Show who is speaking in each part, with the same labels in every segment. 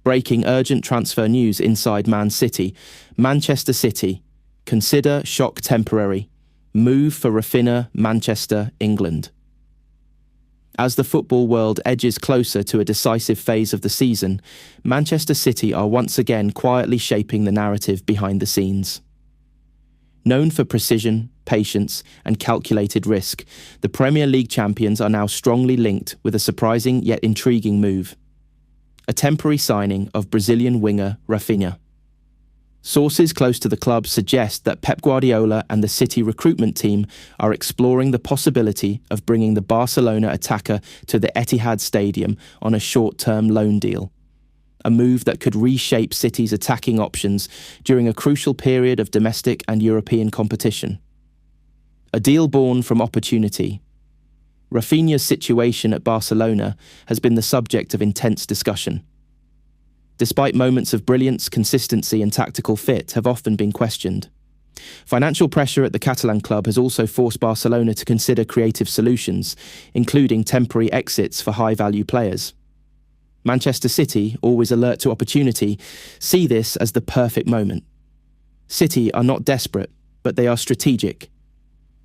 Speaker 1: Breaking urgent transfer news inside Man City. Manchester City. Consider shock temporary. Move for Raphinha, Manchester, England. As the football world edges closer to a decisive phase of the season, Manchester City are once again quietly shaping the narrative behind the scenes. Known for precision, patience, and calculated risk, the Premier League champions are now strongly linked with a surprising yet intriguing move: a temporary signing of Brazilian winger Raphinha. Sources close to the club suggest that Pep Guardiola and the City recruitment team are exploring the possibility of bringing the Barcelona attacker to the Etihad Stadium on a short-term loan deal, a move that could reshape City's attacking options during a crucial period of domestic and European competition. A deal born from opportunity. Raphinha's situation at Barcelona has been the subject of intense discussion. Despite moments of brilliance, consistency and tactical fit have often been questioned. Financial pressure at the Catalan club has also forced Barcelona to consider creative solutions, including temporary exits for high-value players. Manchester City, always alert to opportunity, see this as the perfect moment. City are not desperate, but they are strategic.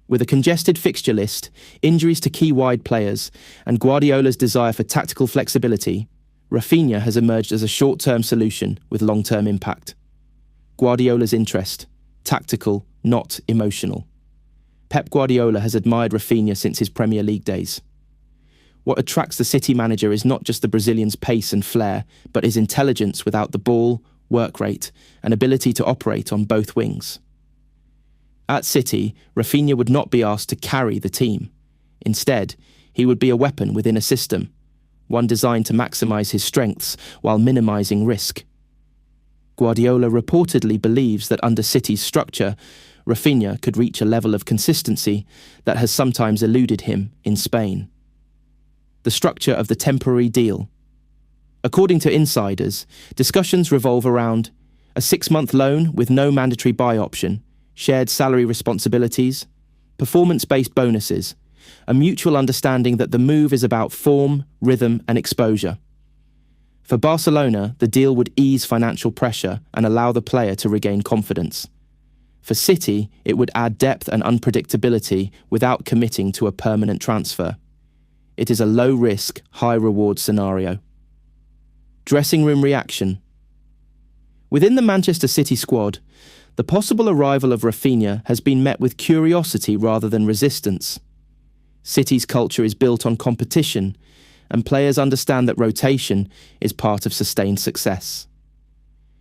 Speaker 1: With a congested fixture list, injuries to key wide players, and Guardiola's desire for tactical flexibility, Raphinha has emerged as a short-term solution with long-term impact. Guardiola's interest: tactical, not emotional. Pep Guardiola has admired Raphinha since his Premier League days. What attracts the City manager is not just the Brazilian's pace and flair, but his intelligence without the ball, work rate, and ability to operate on both wings. At City, Raphinha would not be asked to carry the team. Instead, he would be a weapon within a system, one designed to maximise his strengths while minimising risk. Guardiola reportedly believes that under City's structure, Raphinha could reach a level of consistency that has sometimes eluded him in Spain. The structure of the temporary deal. According to insiders, discussions revolve around a 6-month loan with no mandatory buy option, shared salary responsibilities, performance-based bonuses, a mutual understanding that the move is about form, rhythm, and exposure. For Barcelona, the deal would ease financial pressure and allow the player to regain confidence. For City, it would add depth and unpredictability without committing to a permanent transfer. It is a low-risk, high-reward scenario. Dressing room reaction. Within the Manchester City squad, the possible arrival of Raphinha has been met with curiosity rather than resistance. City's culture is built on competition, and players understand that rotation is part of sustained success.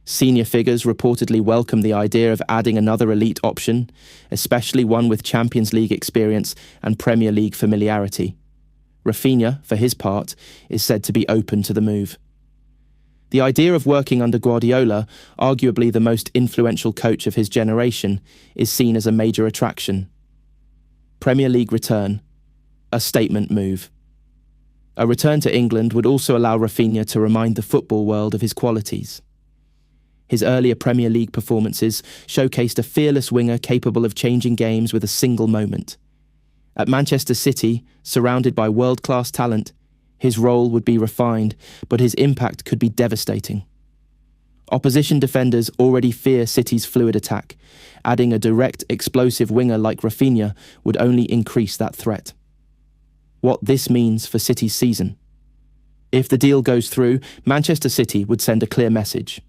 Speaker 1: Senior figures reportedly welcome the idea of adding another elite option, especially one with Champions League experience and Premier League familiarity. Raphinha, for his part, is said to be open to the move. The idea of working under Guardiola, arguably the most influential coach of his generation, is seen as a major attraction. Premier League return. A statement move. A return to England would also allow Raphinha to remind the football world of his qualities. His earlier Premier League performances showcased a fearless winger capable of changing games with a single moment. At Manchester City, surrounded by world-class talent, his role would be refined, but his impact could be devastating. Opposition defenders already fear City's fluid attack. Adding a direct, explosive winger like Raphinha would only increase that threat. What this means for City's season. If the deal goes through, Manchester City would send a clear message.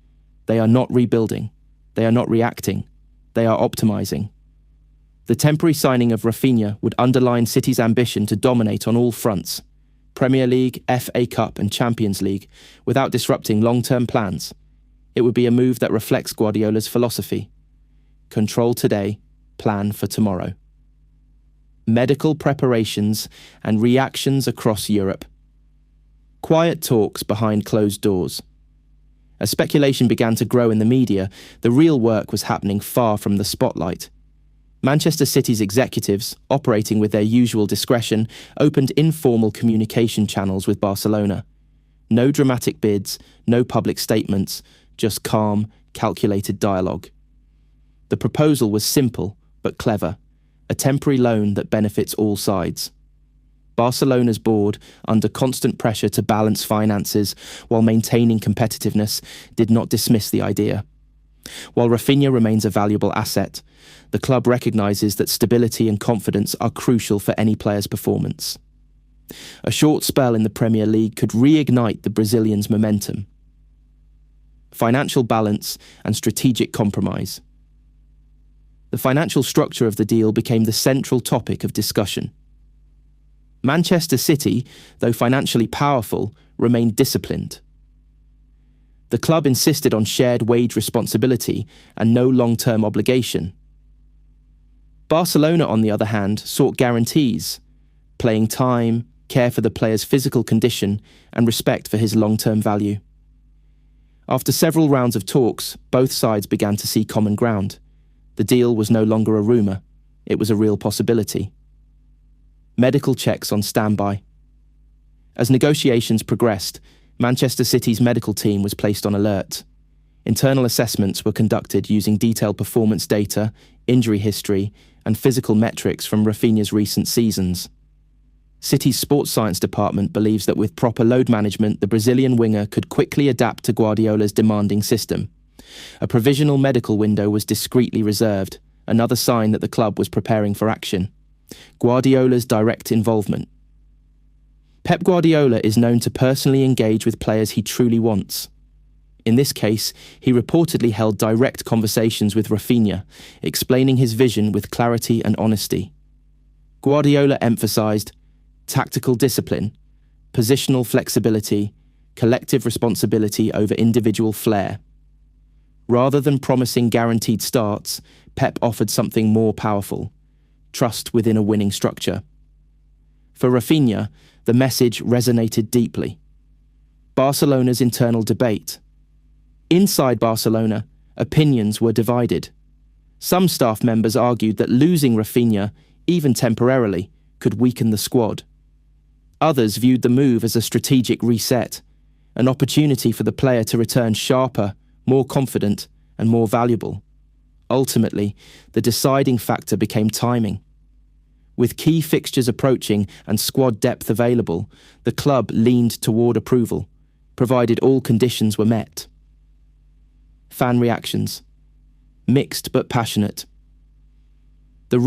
Speaker 1: They are not rebuilding. They are not reacting. They are optimising. The temporary signing of Raphinha would underline City's ambition to dominate on all fronts, Premier League, FA Cup and Champions League, without disrupting long-term plans. It would be a move that reflects Guardiola's philosophy. Control today, plan for tomorrow. Medical preparations and reactions across Europe. Quiet talks behind closed doors. As speculation began to grow in the media, the real work was happening far from the spotlight. Manchester City's executives, operating with their usual discretion, opened informal communication channels with Barcelona. No dramatic bids, no public statements, just calm, calculated dialogue. The proposal was simple but clever. A temporary loan that benefits all sides. Barcelona's board, under constant pressure to balance finances while maintaining competitiveness, did not dismiss the idea. While Raphinha remains a valuable asset, the club recognises that stability and confidence are crucial for any player's performance. A short spell in the Premier League could reignite the Brazilians' momentum. Financial balance and strategic compromise. The financial structure of the deal became the central topic of discussion. Manchester City, though financially powerful, remained disciplined. The club insisted on shared wage responsibility and no long-term obligation. Barcelona, on the other hand, sought guarantees, playing time, care for the player's physical condition, and respect for his long-term value. After several rounds of talks, both sides began to see common ground. The deal was no longer a rumour, it was a real possibility. Medical checks on standby. As negotiations progressed, Manchester City's medical team was placed on alert. Internal assessments were conducted using detailed performance data, injury history, and physical metrics from Raphinha's recent seasons. City's sports science department believes that with proper load management, the Brazilian winger could quickly adapt to Guardiola's demanding system. A provisional medical window was discreetly reserved, another sign that the club was preparing for action. Guardiola's direct involvement. Pep Guardiola is known to personally engage with players he truly wants. In this case, he reportedly held direct conversations with Raphinha, explaining his vision with clarity and honesty. Guardiola emphasised tactical discipline, positional flexibility, collective responsibility over individual flair. Rather than promising guaranteed starts, Pep offered something more powerful: trust within a winning structure. For Raphinha, the message resonated deeply. Barcelona's internal debate. Inside Barcelona, opinions were divided. Some staff members argued that losing Raphinha, even temporarily, could weaken the squad. Others viewed the move as a strategic reset, an opportunity for the player to return sharper, more confident, and more valuable. Ultimately, the deciding factor became timing. With key fixtures approaching and squad depth available, the club leaned toward approval, provided all conditions were met. Fan reactions. Mixed but passionate. The